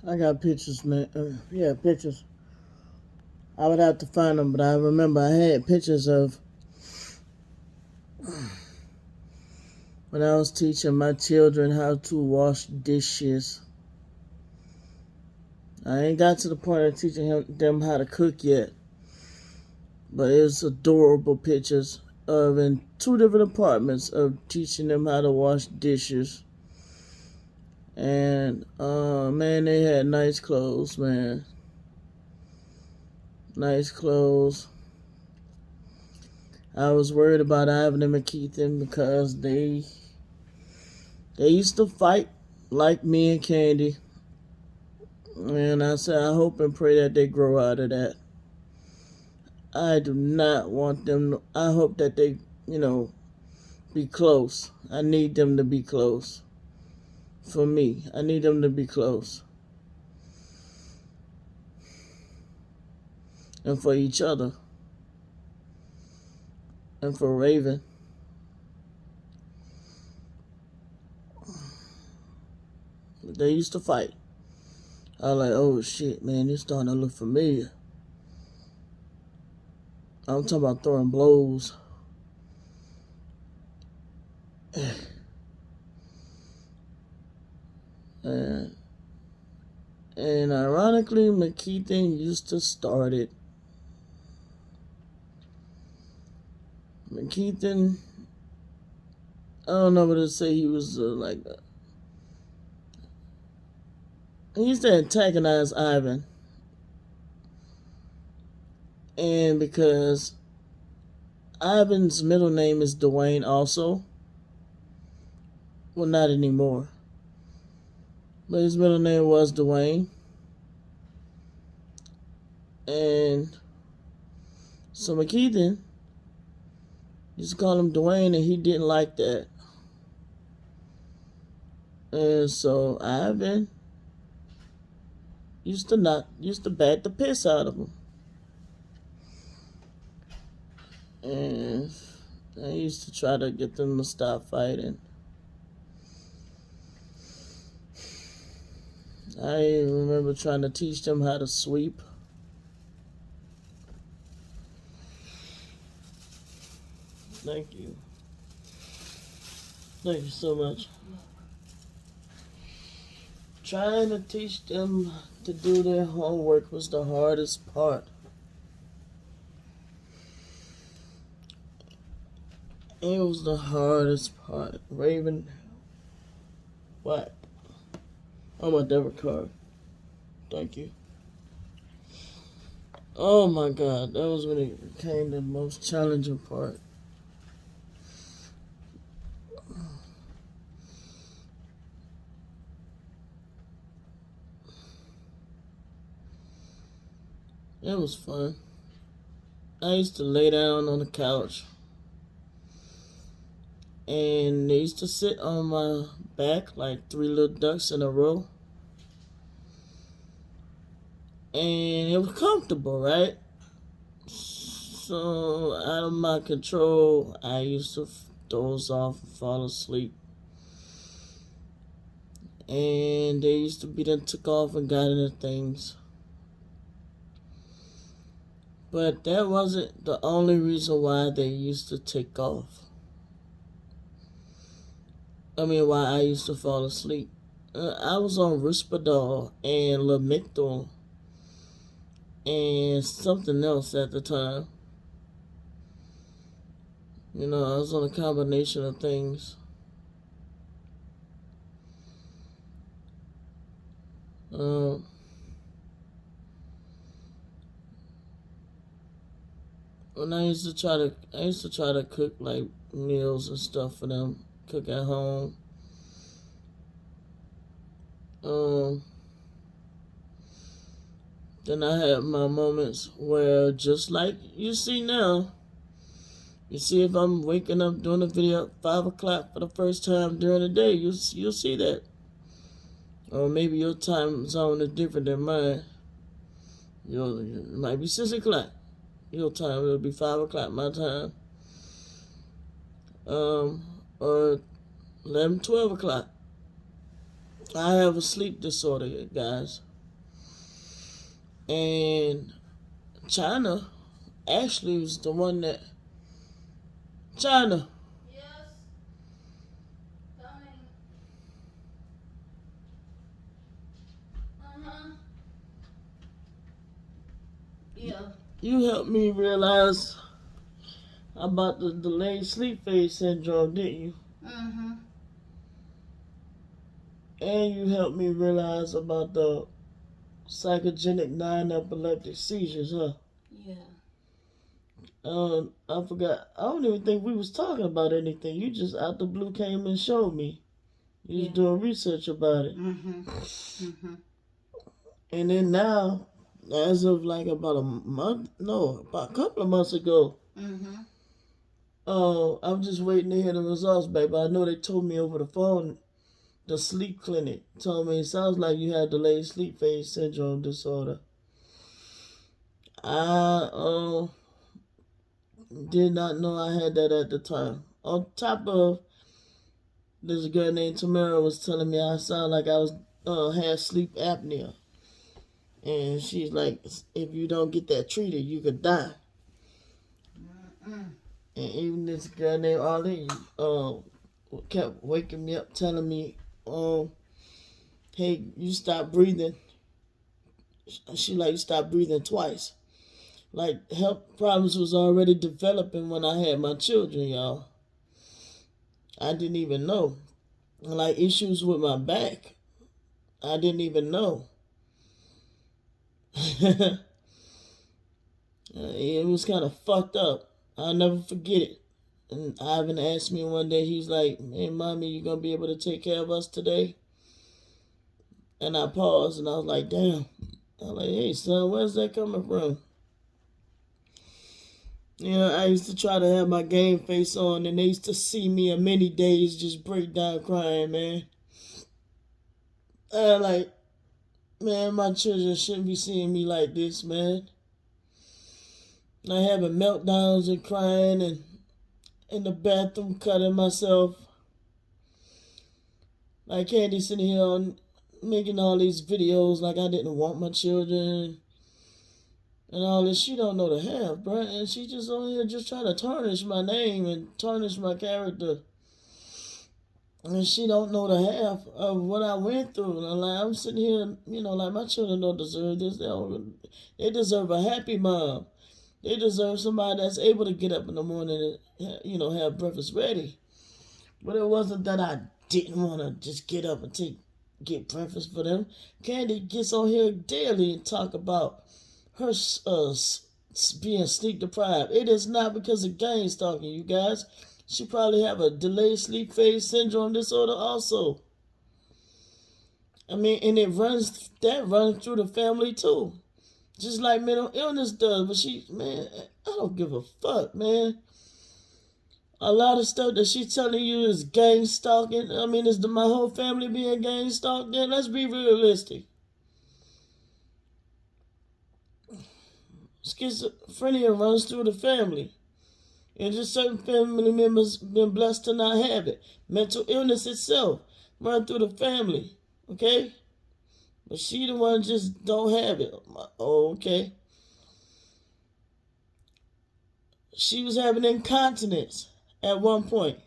I got pictures, man. Yeah, pictures. I would have to find them, but I remember I had pictures of when I was teaching my children how to wash dishes. I ain't got to the point of teaching them how to cook yet, but it was adorable pictures of in two different apartments of teaching them how to wash dishes. And man, they had nice clothes, man. Nice clothes. I was worried about Ivan and McKeithen because they used to fight like me and Candy. And I said, I hope and pray that they grow out of that. I do not want them I hope that they, be close. I need them to be close. For me, I need them to be close. And for each other. And for Raven. They used to fight. I was like, oh shit, man, this starting to look familiar. I'm talking about throwing blows. And, and ironically, McKeithen used to start it. McKeithen, I don't know what to say. He was he used to antagonize Ivan. And because Ivan's middle name is Dwayne also. Well, not anymore. But his middle name was Dwayne. And so McKeithen used to call him Dwayne, and he didn't like that. And so Ivan used to bat the piss out of him. And I used to try to get them to stop fighting. I remember trying to teach them how to sweep. Thank you. Thank you so much. Trying to teach them to do their homework was the hardest part. It was the hardest part. Raven, what? Oh, my debit card. Thank you. Oh my God, that was when it became the most challenging part. It was fun. I used to lay down on the couch and they used to sit on my back like three little ducks in a row. And it was comfortable, right? So out of my control, I used to doze off and fall asleep. And they used to be then took off and got into things. But that wasn't the only reason why they used to take off. Why I used to fall asleep. I was on Risperdal and Lamictal and something else at the time. I was on a combination of things. When I used to try to cook like meals and stuff for them, cook at home. Then I had my moments where, just like you see now, you see if I'm waking up doing a video at 5 o'clock for the first time during the day, you'll see that. Or maybe your time zone is different than mine. It might be 6 o'clock. Your time, it'll be 5 o'clock my time. Or 11, 12 o'clock. I have a sleep disorder, guys. And China actually was the one that China. Yes, coming. Uh-huh. Yeah. You helped me realize about the delayed sleep phase syndrome, didn't you? Mm-hmm. And you helped me realize about the psychogenic non-epileptic seizures, huh? Yeah. I forgot. I don't even think we was talking about anything. You just out the blue came and showed me. You was Yeah. doing research about it. Mm-hmm. Mm-hmm. And then now, as of like about a month, no, about a couple of months ago, Mm-hmm. I'm just waiting to hear the results, baby. I know they told me over the phone. The sleep clinic told me it sounds like you had delayed sleep phase syndrome disorder. I did not know I had that at the time. On top of this girl named Tamara was telling me I sound like I was had sleep apnea, and she's like, if you don't get that treated, you could die. Mm-mm. And even this girl named Arlene kept waking me up, telling me, hey, you stop breathing. She like, you stop breathing twice. Like health problems was already developing when I had my children, y'all. I didn't even know. Like issues with my back, I didn't even know. It was kind of fucked up. I'll never forget it. And Ivan asked me one day, he's like, hey, mommy, you gonna be able to take care of us today? And I paused and I was like, damn. I was like, hey, son, where's that coming from? You know, I used to try to have my game face on, and they used to see me in many days just break down crying, man. I like, man, my children shouldn't be seeing me like this, man. I having meltdowns and crying and in the bathroom cutting myself. Like Candy sitting here on making all these videos like I didn't want my children and all this. She don't know the half, bruh. And she just on here just trying to tarnish my name and tarnish my character. And she don't know the half of what I went through. And like I'm sitting here, like my children don't deserve this. They deserve a happy mom. They deserve somebody that's able to get up in the morning and have breakfast ready. But it wasn't that I didn't want to just get up and get breakfast for them. Candy gets on here daily and talk about her being sleep deprived. It is not because of gang stalking, you guys. She probably have a delayed sleep phase syndrome disorder also. I mean, and runs through the family too. Just like mental illness does. But man, I don't give a fuck, man. A lot of stuff that she's telling you is gang stalking. I mean, is my whole family being gang stalked? Then let's be realistic. Schizophrenia runs through the family. And just certain family members been blessed to not have it. Mental illness itself run through the family. Okay? But she the one just don't have it. Oh, okay. She was having incontinence at one point.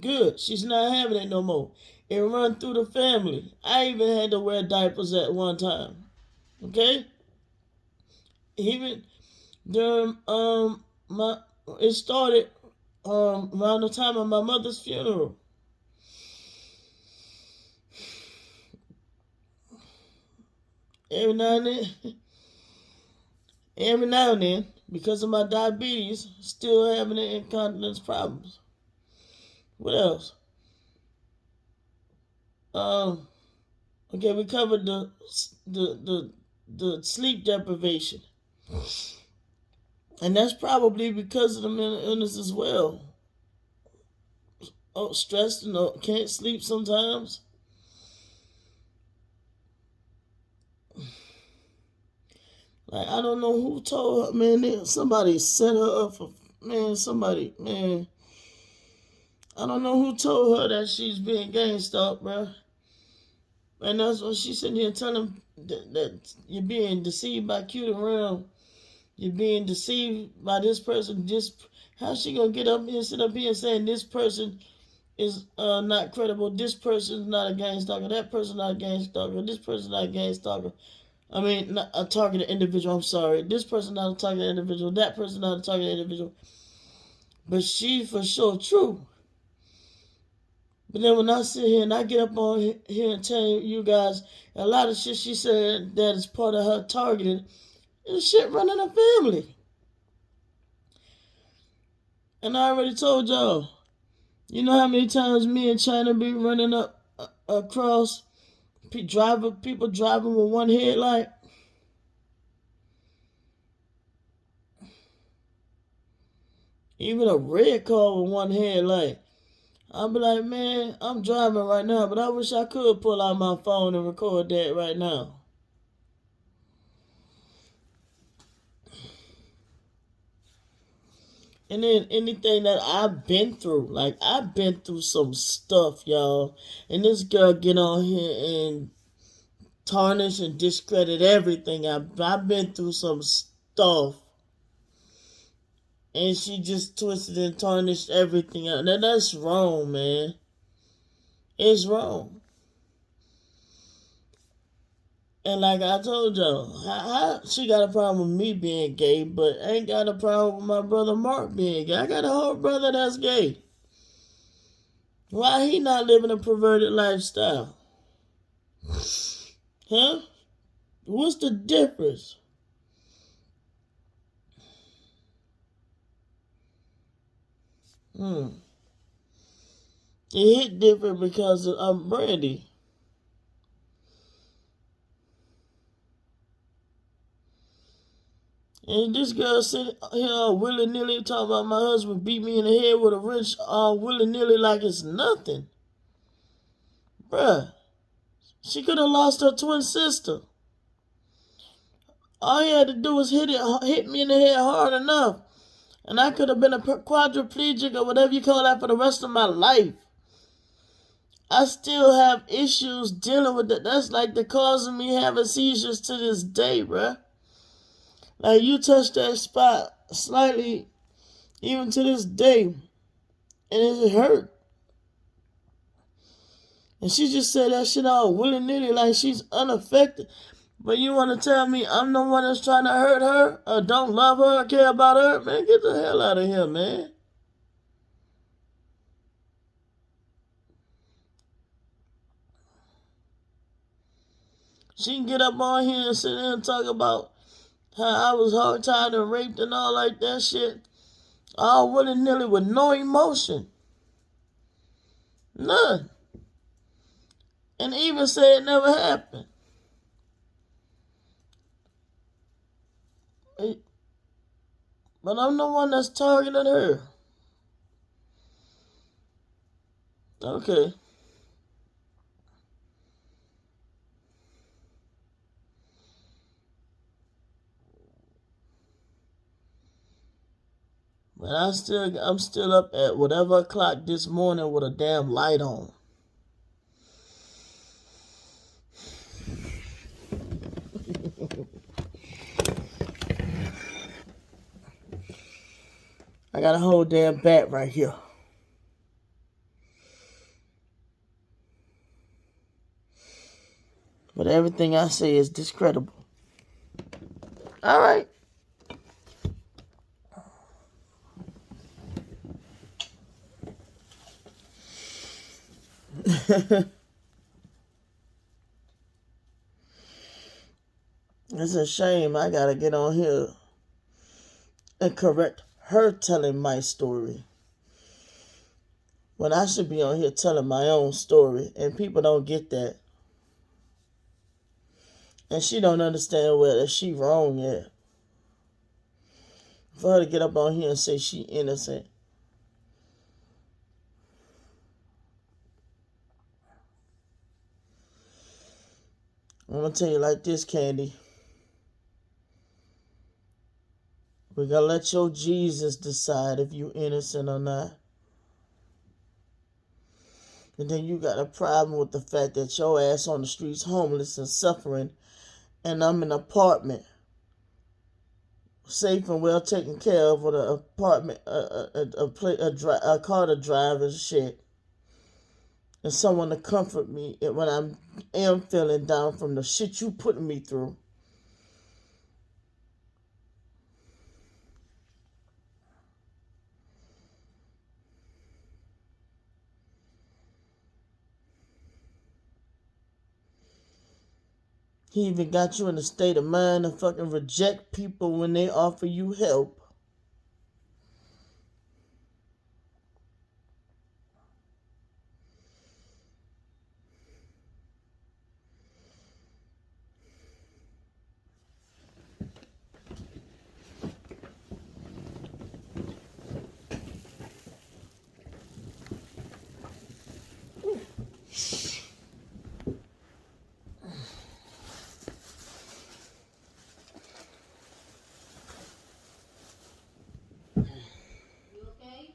Good. She's not having it no more. It run through the family. I even had to wear diapers at one time. Okay? Even during my it started around the time of my mother's funeral. Every now and then, every now and then, because of my diabetes, still having the incontinence problems. What else? Um, okay, we covered the sleep deprivation, and that's probably because of the mental illness as well. Oh, stressed and can't sleep sometimes. Like I don't know who told her, man. Somebody set her up for man. I don't know who told her that she's being gang stalked, bro. And that's what she's sitting here telling that you're being deceived by cute and realm. You're being deceived by this person. How's she gonna get up here, sit up here, and saying this person is not credible? This person's not a gang stalker. That person's not a gang stalker. This person's not a gang stalker. I mean, not a targeted individual. I'm sorry. This person's not a targeted individual. That person's not a targeted individual. But she for sure true. But then when I sit here and I get up on here and tell you guys a lot of shit she said that is part of her targeting, is shit running her family. And I already told y'all, you know how many times me and China be running up across people driving with one headlight? Even a red car with one headlight. I'll be like, man, I'm driving right now, but I wish I could pull out my phone and record that right now. And then anything that I've been through, like I've been through some stuff, y'all. And this girl get on here and tarnish and discredit everything. I've been through some stuff. And she just twisted and tarnished everything out. Now that's wrong, man. It's wrong. And like I told y'all, she got a problem with me being gay, but ain't got a problem with my brother Mark being gay. I got a whole brother that's gay. Why he not living a perverted lifestyle? Huh? What's the difference? It hit different because of Brandy. And this girl sitting here willy-nilly talking about my husband beat me in the head with a wrench all willy-nilly like it's nothing. Bruh, she could have lost her twin sister. All he had to do was hit me in the head hard enough. And I could have been a quadriplegic or whatever you call that for the rest of my life. I still have issues dealing with that. That's like the cause of me having seizures to this day, bruh. Like you touch that spot slightly, even to this day, and it hurt. And she just said that shit all willy-nilly like she's unaffected. But you want to tell me I'm the one that's trying to hurt her or don't love her or care about her? Man, get the hell out of here, man. She can get up on here and sit there and talk about how I was hog-tied and raped and all like that shit. All willy-nilly with no emotion. None. And even say it never happened. But I'm the one that's targeting her. Okay. But I'm still up at whatever o'clock this morning with a damn light on. I got a whole damn bat right here. But everything I say is discreditable. All right. It's a shame I gotta get on here and correct her telling my story when I should be on here telling my own story, and people don't get that. And she don't understand whether she wrong yet. For her to get up on here and say she innocent. I'm gonna tell you like this, Candy. We gotta let your Jesus decide if you innocent or not. And then you got a problem with the fact that your ass on the streets homeless and suffering, and I'm in an apartment, safe and well taken care of with an apartment, a car to drive and shit, and someone to comfort me when I am feeling down from the shit you putting me through. He even got you in a state of mind to fucking reject people when they offer you help. You okay?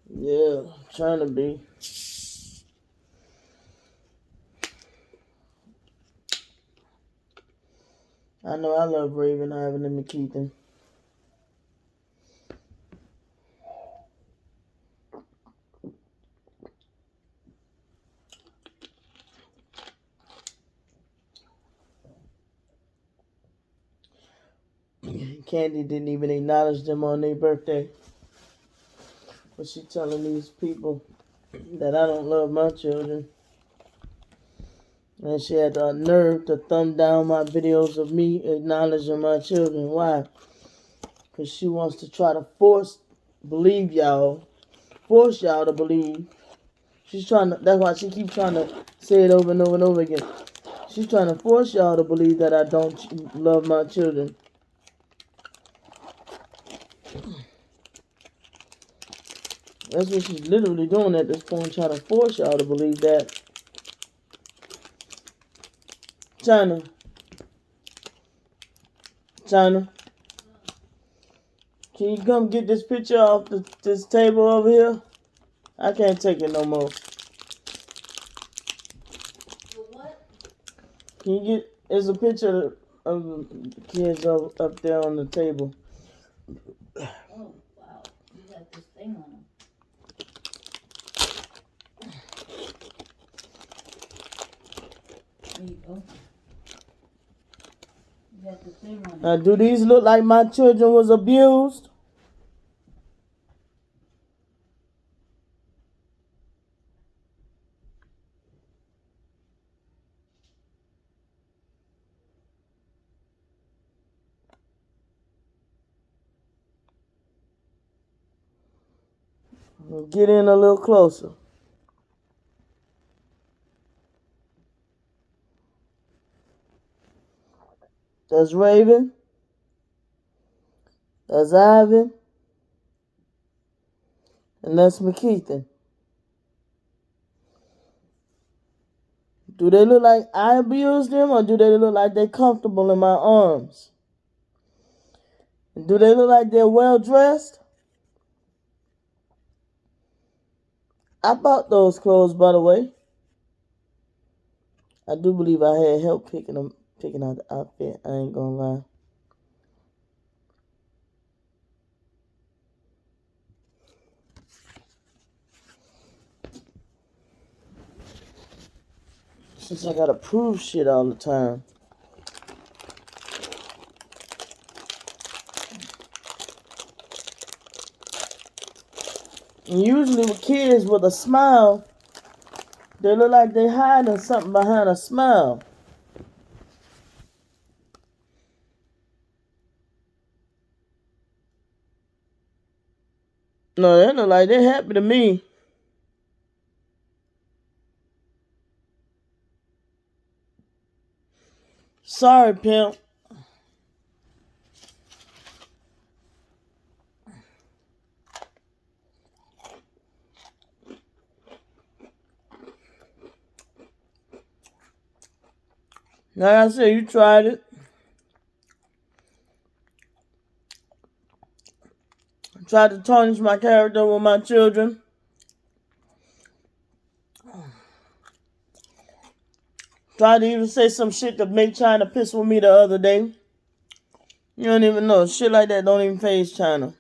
Yeah, trying to be. I know I love Raven, Ivan, and McKeithen. Candy didn't even acknowledge them on their birthday. But she telling these people that I don't love my children. And she had the nerve to thumb down my videos of me acknowledging my children. Why? Because she wants to try to force y'all to believe. That's why she keeps trying to say it over and over and over again. She's trying to force y'all to believe that I don't love my children. That's what she's literally doing at this point, trying to force y'all to believe that. China, can you come get this picture off this table over here? I can't take it no more. The what? Can you get? There's a picture of the kids up there on the table. Oh, wow. You got this thing on them. There you go. You got the thing on them. Do these look like my children was abused? Get in a little closer. That's Raven. That's Ivan. And that's McKeithen. Do they look like I abused them, or do they look like they're comfortable in my arms? Do they look like they're well dressed? I bought those clothes, by the way. I do believe I had help picking out the outfit. I ain't gonna lie. Since I gotta prove shit all the time. And usually with kids with a smile, they look like they hiding something behind a smile. No, they look like they're happy to me. Sorry, pimp. Like I said, you tried it. Tried to tarnish my character with my children. Tried to even say some shit to make China piss with me the other day. You don't even know. Shit like that don't even faze China.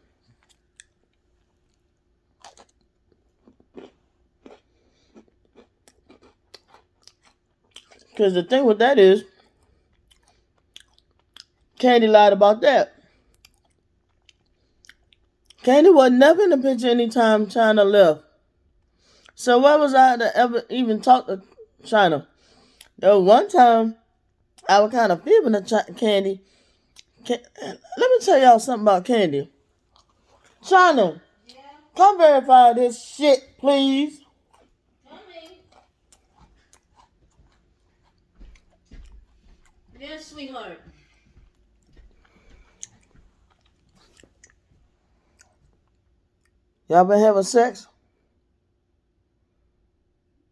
Because the thing with that is, Candy lied about that. Candy was never in the picture anytime China left. So why was I to ever even talk to China? There was one time I was kind of feeling the Candy. Let me tell y'all something about Candy. China, Yeah. come verify this shit, please. Coming. Yes, sweetheart. Y'all been having sex?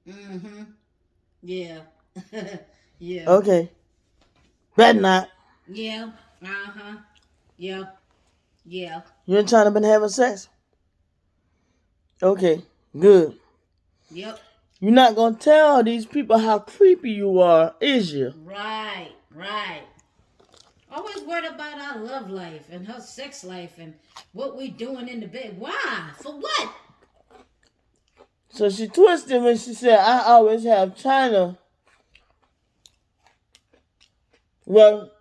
Mm-hmm. Yeah. Yeah. Okay. Better not. Yeah. Uh-huh. Yeah. Yeah. You and China been having sex? Okay, good. Yep. You're not gonna tell these people how creepy you are, is you? Right. Right. Always worried about our love life and her sex life and what we doing in the bed. Why? For what? So she twisted when she said, I always have China. Well,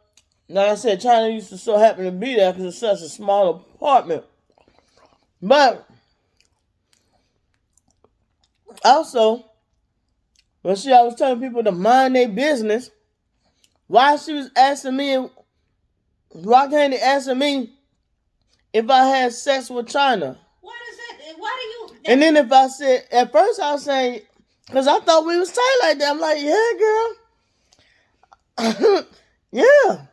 like I said, China used to so happen to be there because it's such a small apartment. But also, when she always telling people to mind their business, why she was asking me, why can't they asking me if I had sex with China? What is that? Why do you? And then if I said, at first I was saying, because I thought we was tight like that. I'm like, yeah, girl. Yeah.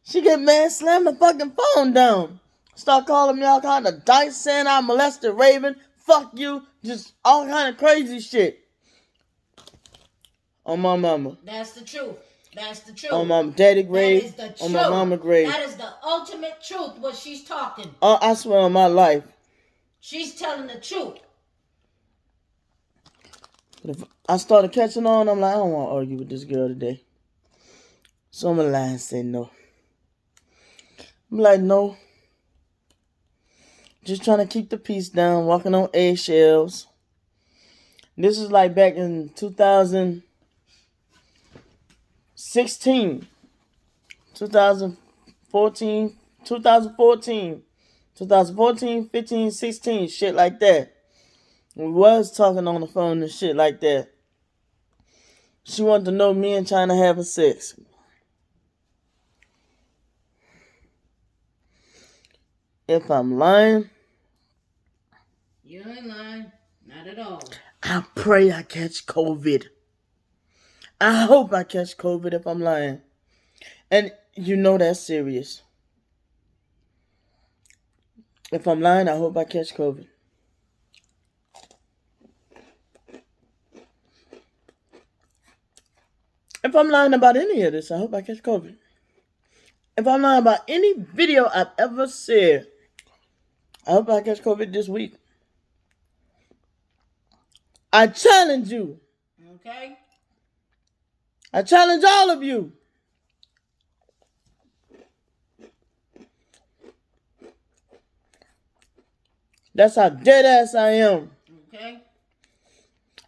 She get mad, slam the fucking phone down. Start calling me all kind of dice, saying I molested Raven. Fuck you. Just all kind of crazy shit. On my mama. That's the truth. That's the truth. On my daddy grave. That is the on truth. my mama grave. That is the ultimate truth, what she's talking. I swear on my life. She's telling the truth. But if I started catching on, I'm like, I don't want to argue with this girl today. So I'm going to lie and say no. I'm like, no. Just trying to keep the peace down, walking on eggshells. This is like back in 2016, 2014, 15, 16, shit like that. We was talking on the phone and shit like that. She wanted to know me and China having sex. If I'm lying, You ain't lying. Not at all. I pray I catch COVID. I hope I catch COVID if I'm lying. And you know that's serious. If I'm lying, I hope I catch COVID. If I'm lying about any of this, I hope I catch COVID. If I'm lying about any video I've ever said, I hope I catch COVID this week. I challenge you. Okay? I challenge all of you. That's how dead ass I am. Okay?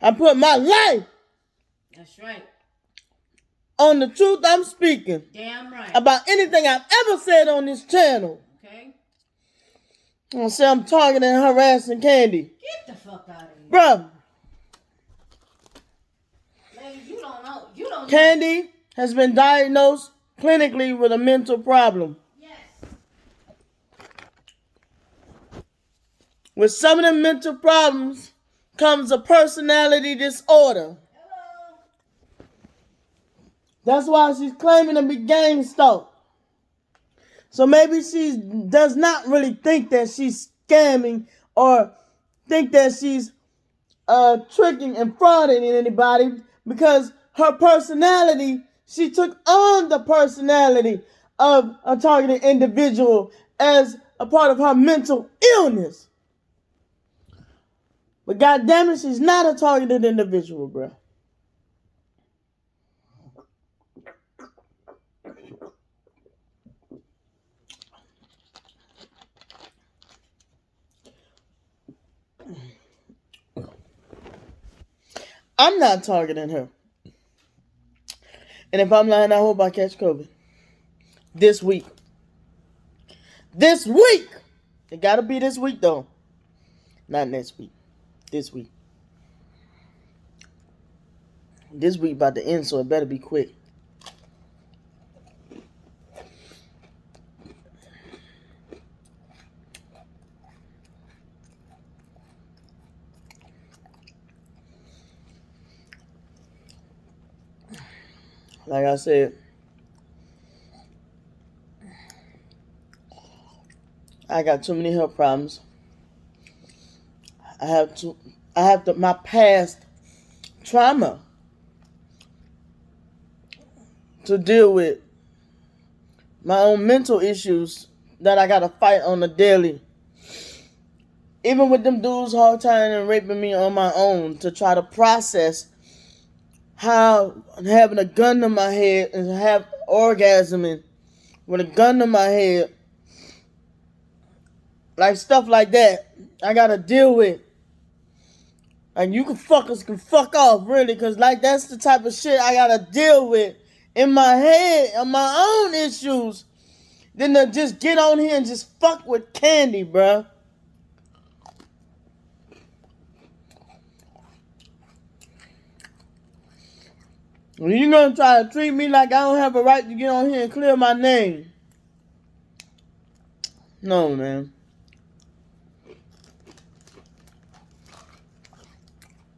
I put my life That's right. on the truth I'm speaking. Damn right. About anything I've ever said on this channel. Okay? I'm gonna say I'm targeting and harassing Candy. Get the fuck out of here. Bruh. Lady, you don't know. You don't know. Candy has been diagnosed clinically with a mental problem. Yes. With some of the mental problems comes a personality disorder. Hello. That's why she's claiming to be gang stalked. So maybe she does not really think that she's scamming or think that she's tricking and frauding anybody, because her personality, she took on the personality of a targeted individual as a part of her mental illness. But goddamn it, she's not a targeted individual, bro. I'm not targeting her. And if I'm lying, I hope I catch COVID. This week. This week! It gotta be this week, though. Not next week. This week. This week about to end, so it better be quick. Like I said, I got too many health problems. I have my past trauma to deal with, my own mental issues that I gotta fight on a daily. Even with them dudes hard tying and raping me on my own, to try to process how having a gun to my head and have orgasming with a gun to my head, like stuff like that, I gotta deal with. And you fuckers can fuck off, really, because like that's the type of shit I gotta deal with in my head, on my own issues. Then to just get on here and just fuck with Candy, bruh. You gonna try to treat me like I don't have a right to get on here and clear my name? No, man.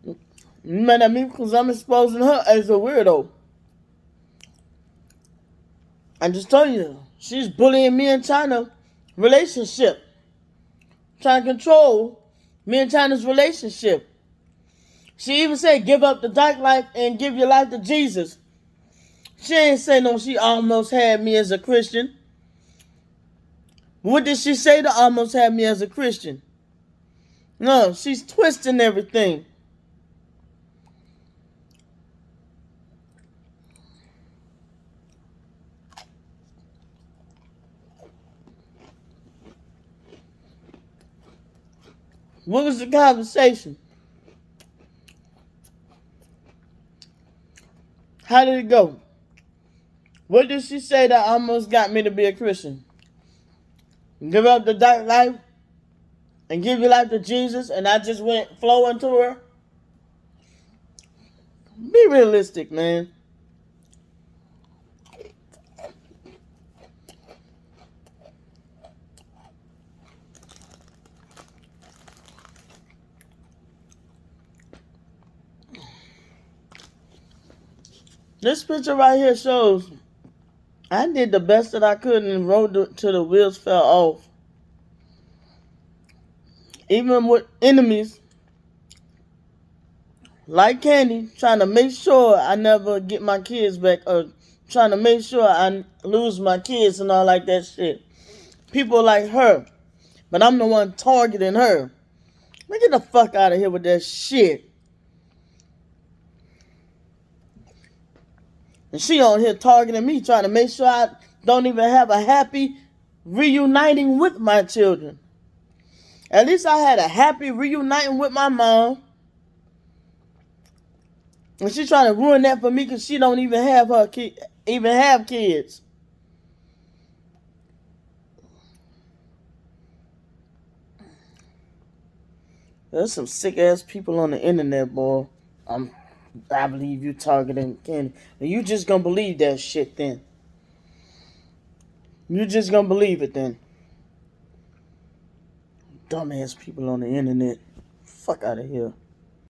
You mad at me because I'm exposing her as a weirdo. I just told you, she's bullying me and China relationship. Trying to control me and China's relationship. She even said, give up the dark life and give your life to Jesus. She ain't say no, she almost had me as a Christian. What did she say to almost have me as a Christian? No, she's twisting everything. What was the conversation? How did it go? What did she say that almost got me to be a Christian? Give up the dark life and give your life to Jesus, and I just went flowing to her? Be realistic, man. This picture right here shows I did the best that I could and rode till the wheels fell off. Even with enemies like Candy, trying to make sure I never get my kids back, or trying to make sure I lose my kids and all like that shit. People like her, but I'm the one targeting her. Man, get the fuck out of here with that shit. And she on here targeting me, trying to make sure I don't even have a happy reuniting with my children. At least I had a happy reuniting with my mom. And she's trying to ruin that for me because she don't even have kids. There's some sick ass people on the internet, boy. I believe you targeting Candy. And you just gonna believe that shit then. You just gonna believe it then. Dumbass people on the internet. Fuck out of here.